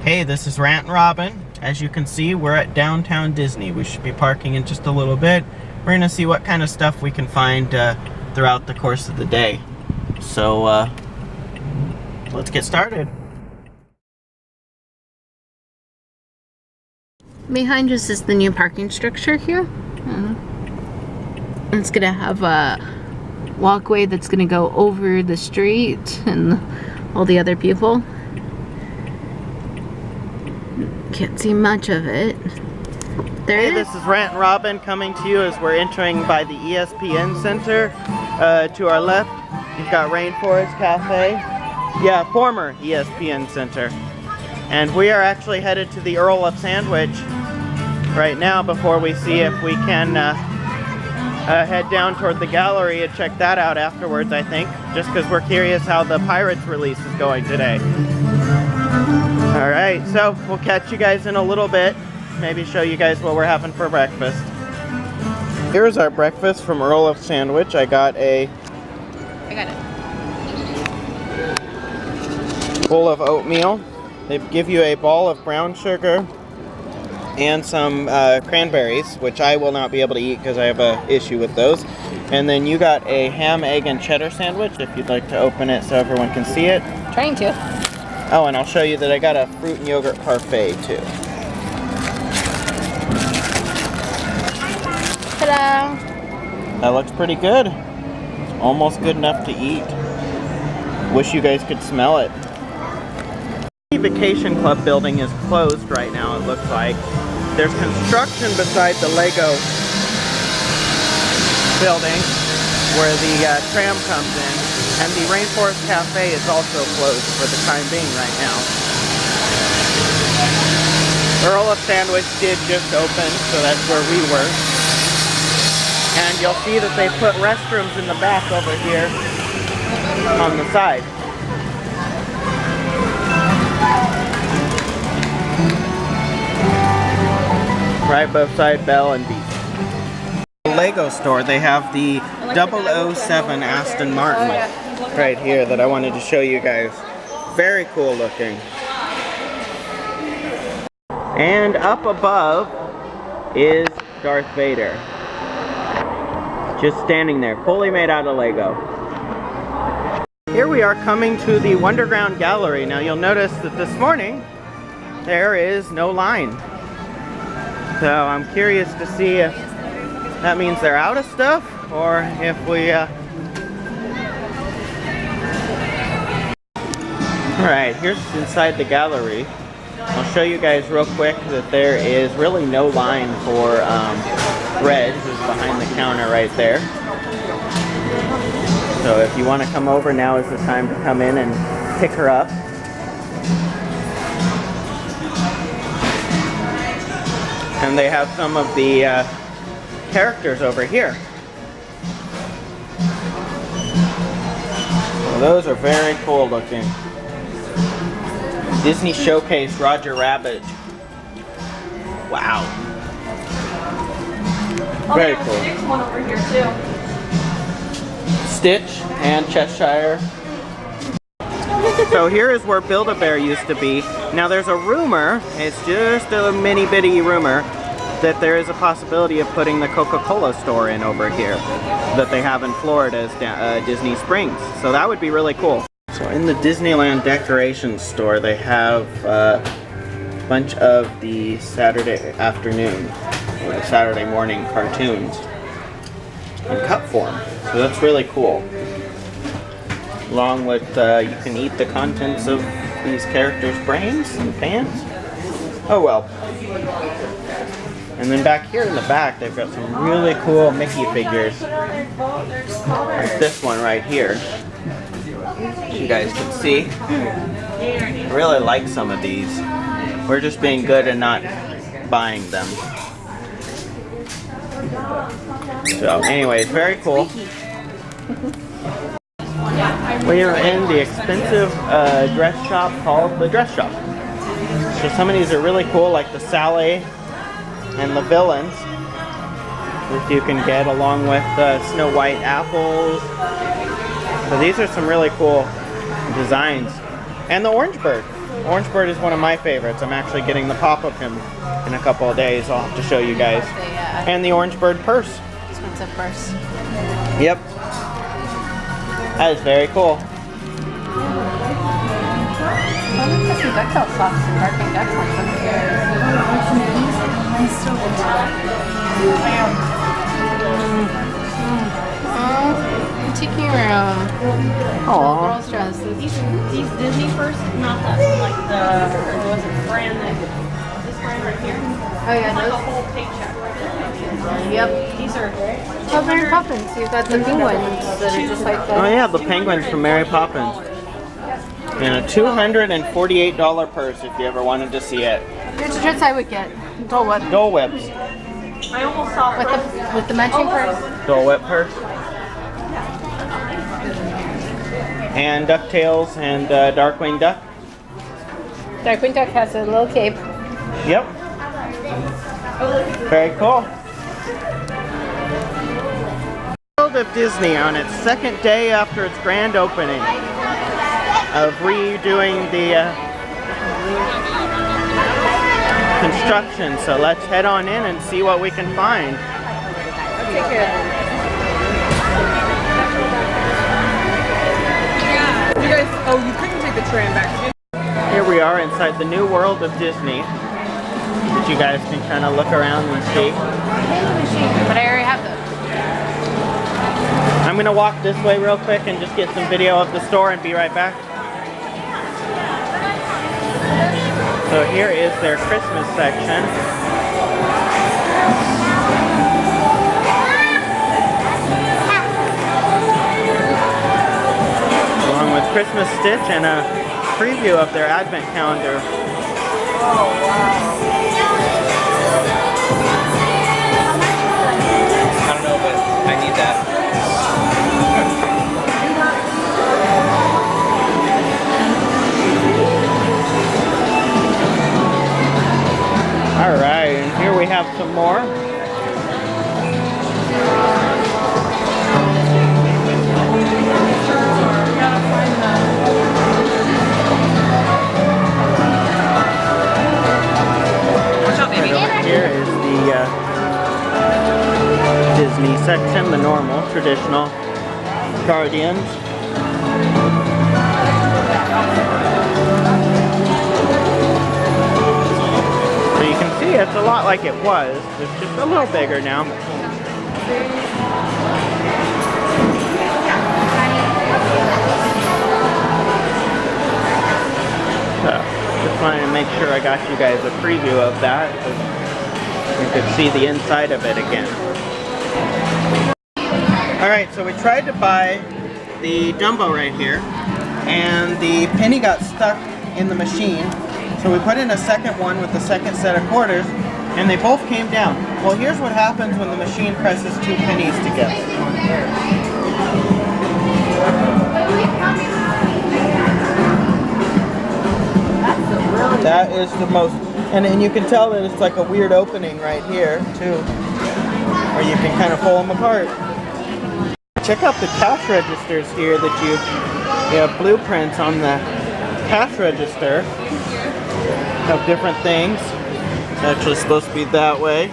Hey, this is Rantin Robin. As you can see, we're at downtown Disney. We should be parking in just a little bit. We're gonna see what kind of stuff we can find throughout the course of the day. So, let's get started. Behind us is the new parking structure here. It's gonna have a walkway that's gonna go over the street and all the other people. Can't see much of it. Hey, this is Rantin Robin coming to you as we're entering by the ESPN Center. To our left, you've got Rainforest Cafe. Yeah, former ESPN Center. And we are actually headed to the Earl of Sandwich right now before we see if we can head down toward the gallery and check that out afterwards, I think. Just because we're curious how the Pirates release is going today. Alright, so we'll catch you guys in a little bit. Maybe show you guys what we're having for breakfast. Here's our breakfast from Earl of Sandwich. I got it. Bowl of oatmeal. They give you a ball of brown sugar and some cranberries, which I will not be able to eat because I have an issue with those. And then you got a ham, egg, and cheddar sandwich if you'd like to open it so everyone can see it. Trying to. Oh, and I'll show you that I got a fruit and yogurt parfait too. Hello. That looks pretty good. It's almost good enough to eat. Wish you guys could smell it. The Vacation Club building is closed right now, it looks like. There's construction beside the Lego building where the tram comes in. And the Rainforest Cafe is also closed for the time being right now. Earl of Sandwich did just open, so that's where we were. And you'll see that they put restrooms in the back over here on the side. Right beside Belle and Beast. The Lego store, they have the 007 Aston Martin right here that I wanted to show you guys. Very cool looking. And up above is Darth Vader. Just standing there, fully made out of Lego. Here we are coming to the Wonderground Gallery. Now you'll notice that this morning there is no line. So I'm curious to see if that means they're out of stuff or if we Alright, here's inside the gallery. I'll show you guys real quick that there is really no line for Red, who's behind the counter right there. So if you want to come over, now is the time to come in and pick her up. And they have some of the characters over here. Well, those are very cool looking. Disney Showcase Roger Rabbit. Wow. Very cool. Stitch one over here too. Stitch and Cheshire. So here is where Build-A-Bear used to be. Now there's a rumor, it's just a mini bitty rumor, that there is a possibility of putting the Coca-Cola store in over here that they have in Florida's Disney Springs. So that would be really cool. So in the Disneyland decorations store, they have a bunch of the Saturday afternoon or the Saturday morning cartoons in cup form. So that's really cool. Along with, you can eat the contents of these characters' brains and pans. Oh well. And then back here in the back, they've got some really cool Mickey figures. Like this one right here. You guys can see. I really like some of these. We're just being good and not buying them. So anyways, very cool. We are in the expensive dress shop called the Dress Shop. So some of these are really cool, like the Sally and the Villains that you can get along with Snow White apples. So these are some really cool designs. And the Orange Bird. Orange Bird is one of my favorites. I'm actually getting the pop of him in a couple of days. I'll have to show you guys. And the Orange Bird purse. This one's a purse. Yep. That is very cool. Well, look at some ducktail socks and barking ducks on some chairs. Take me around. Little girl's dress. These Disney first, not that like the was it brand that this brand right here. Oh yeah, Like a those. whole paycheck right there. Yep. These are Oh, Mary Poppins. You've got the penguins that are just like that. Oh yeah, the penguins from Mary Poppins. And a $248 purse if you ever wanted to see it. Here's the dress I would get. Dole Whip. Dole Whips. I almost saw With the matching purse. Dole Whip purse. And DuckTales and Darkwing Duck. Darkwing Duck has a little cape. Yep. Very cool. World of Disney on its second day after its grand opening of redoing the construction. So let's head on in and see what we can find. Take care. You guys, oh, you couldn't take the tram back. Here we are inside the new world of Disney. That you guys can kind of look around and see. But I already have those. I'm gonna walk this way real quick and just get some video of the store and be right back. So here is their Christmas section. Along with Christmas Stitch and a preview of their advent calendar. Oh wow. I don't know, but I need that. Alright, and here we have some more. What's up, baby? Right over here is the Disney section, the normal, traditional Guardians. So you can see it's a lot like it was. It's just a little bigger now. So, just wanted to make sure I got you guys a preview of that. So you could see the inside of it again. Alright, so we tried to buy the jumbo right here, and the penny got stuck in the machine. So we put in a second one with the second set of quarters, and they both came down. Well, here's what happens when the machine presses two pennies together. That is the most, and you can tell that it's like a weird opening right here too, where you can kind of pull them apart. Check out the cash registers here that you have blueprints on the cash register of different things. It's actually supposed to be that way.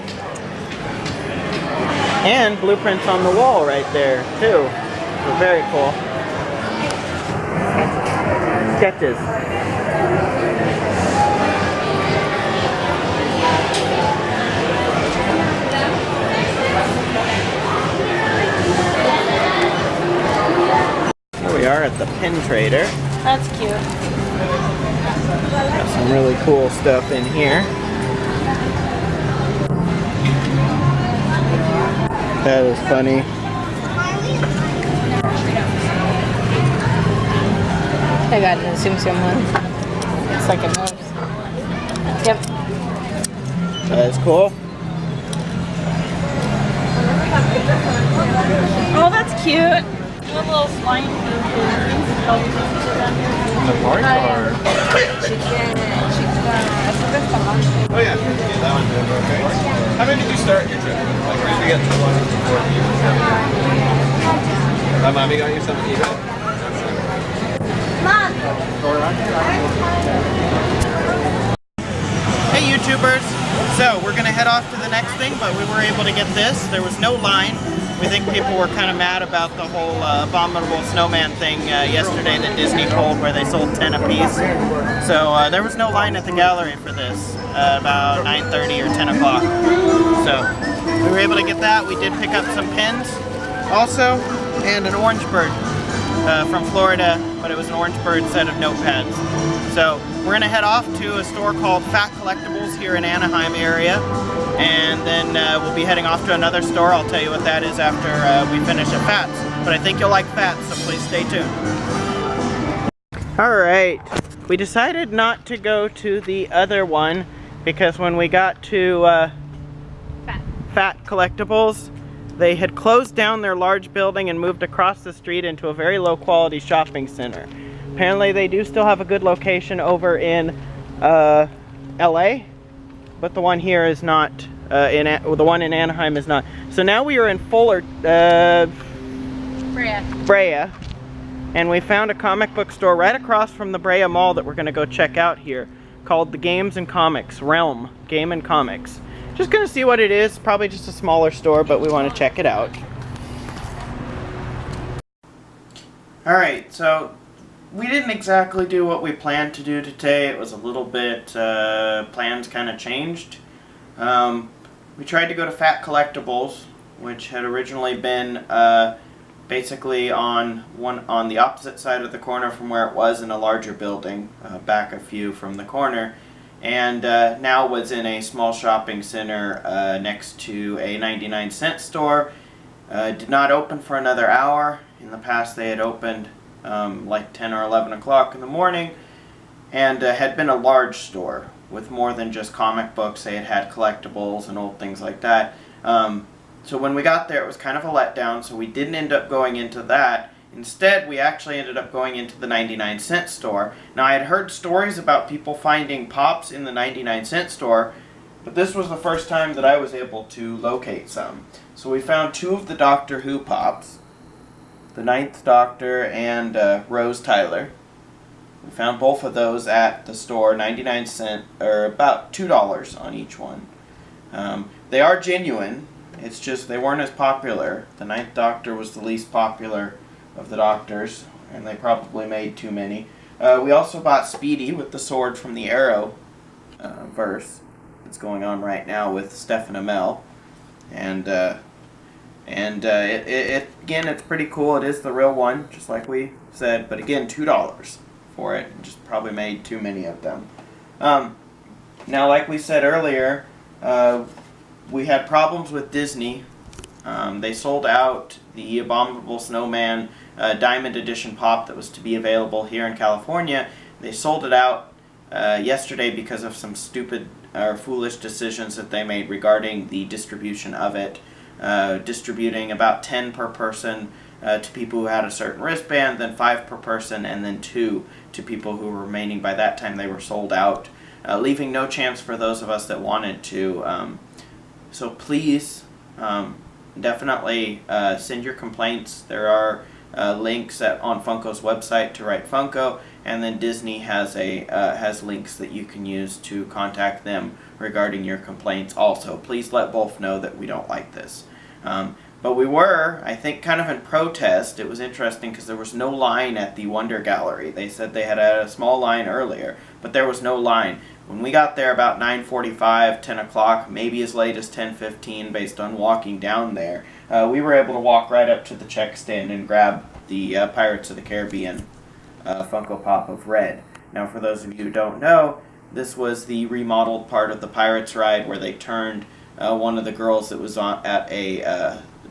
And blueprints on the wall right there too. So very cool. Sketches. Here we are at the Pin Trader. That's cute. Got some really cool stuff in here. That is funny. I got an Tsum Tsum one. It's like a nose. Yep. That is cool. Oh, that's cute. The little slime things. The parts are... Oh yeah, that one's okay. How many did you start your trip? Like, where did you get to 1 to 4? Mommy got you some eBay? Mom! Hey YouTubers! So we're gonna head off to the next thing, but we were able to get this. There was no line. We think people were kind of mad about the whole abominable snowman thing yesterday that Disney pulled, where they sold 10 apiece. So there was no line at the gallery for this, about 9:30 or 10 o'clock. So we were able to get that. We did pick up some pins also, and an orange bird from Florida, but it was an orange bird set of notepads. So we're gonna head off to a store called Fat Collectibles here in Anaheim area, and then we'll be heading off to another store. I'll tell you what that is after we finish at Fat's. But I think you'll like Fat's, so please stay tuned. Alright, we decided not to go to the other one because when we got to Fat Collectibles, they had closed down their large building and moved across the street into a very low quality shopping center. Apparently they do still have a good location over in LA, but the one here is not, the one in Anaheim is not. So now we are in Brea, and we found a comic book store right across from the Brea Mall that we're going to go check out here, called the Games and Comics Realm Game and Comics. Just going to see what it is. Probably just a smaller store, but we want to check it out. Alright, so we didn't exactly do what we planned to do today. It was a little bit, plans kind of changed. We tried to go to Fat Collectibles, which had originally been basically on the opposite side of the corner from where it was in a larger building, back a few from the corner, and now was in a small shopping center next to a 99-cent store. Did not open for another hour. In the past they had opened like 10 or 11 o'clock in the morning, and had been a large store with more than just comic books. They had had collectibles and old things like that. So when we got there, it was kind of a letdown, so we didn't end up going into that. Instead, we actually ended up going into the 99-cent store. Now, I had heard stories about people finding Pops in the 99-cent store, but this was the first time that I was able to locate some. So we found two of the Doctor Who Pops, the 9th Doctor and Rose Tyler. We found both of those at the store, 99 cents, or about $2 on each one. They are genuine, it's just they weren't as popular. The 9th Doctor was the least popular of the Doctors, and they probably made too many. We also bought Speedy with the sword from the Arrow verse that's going on right now with Stephen Amell. And again, it's pretty cool. It is the real one, just like we said, but again, $2 for it. Just probably made too many of them. Now, like we said earlier, we had problems with Disney. They sold out the Abominable Snowman Diamond Edition Pop that was to be available here in California. They sold it out yesterday because of some stupid or foolish decisions that they made regarding the distribution of it. Distributing about 10 per person to people who had a certain wristband, then 5 per person, and then 2 to people who were remaining. By that time they were sold out, leaving no chance for those of us that wanted to. So please, definitely send your complaints. There are links on Funko's website to write Funko, and then Disney has has links that you can use to contact them regarding your complaints also. Please let both know that we don't like this. But we were, I think, kind of in protest. It was interesting because there was no line at the Wonder Gallery. They said they had a small line earlier, but there was no line. When we got there about 9:45, 10 o'clock, maybe as late as 10:15 based on walking down there, we were able to walk right up to the check stand and grab the Pirates of the Caribbean Funko Pop of Red. Now, for those of you who don't know, this was the remodeled part of the Pirates ride where they turned one of the girls that was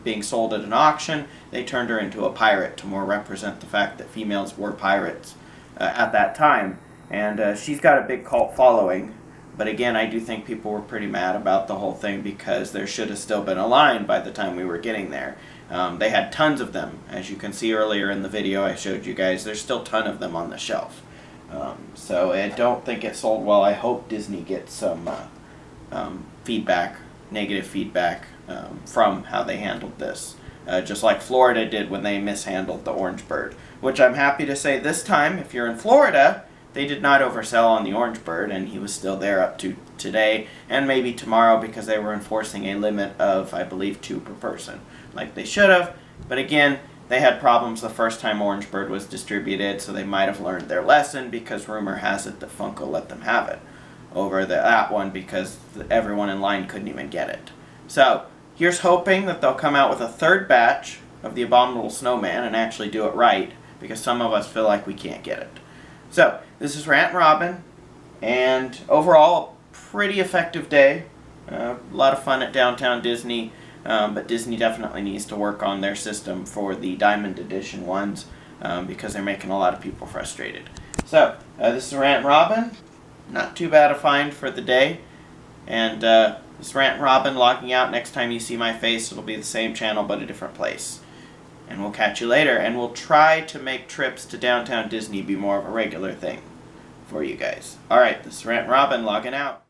being sold at an auction, they turned her into a pirate to more represent the fact that females were pirates at that time. And she's got a big cult following, but again, I do think people were pretty mad about the whole thing because there should have still been a line by the time we were getting there. They had tons of them. As you can see earlier in the video I showed you guys, there's still a ton of them on the shelf. So I don't think it sold well. I hope Disney gets some feedback, negative feedback, from how they handled this. Just like Florida did when they mishandled the orange bird. Which I'm happy to say this time, if you're in Florida, they did not oversell on the Orange Bird, and he was still there up to today and maybe tomorrow because they were enforcing a limit of, I believe, 2 per person, like they should have. But again, they had problems the first time Orange Bird was distributed, so they might have learned their lesson, because rumor has it that Funko let them have it over that one because everyone in line couldn't even get it. So here's hoping that they'll come out with a 3rd batch of the Abominable Snowman and actually do it right, because some of us feel like we can't get it. So this is Rantin Robin, and overall a pretty effective day. A lot of fun at Downtown Disney. But Disney definitely needs to work on their system for the Diamond Edition ones, because they're making a lot of people frustrated. So, this is Rantin Robin. Not too bad a find for the day. And this is Rantin Robin logging out. Next time you see my face, it'll be the same channel but a different place. And we'll catch you later. And we'll try to make trips to Downtown Disney be more of a regular thing for you guys. Alright, this is Rantin Robin logging out.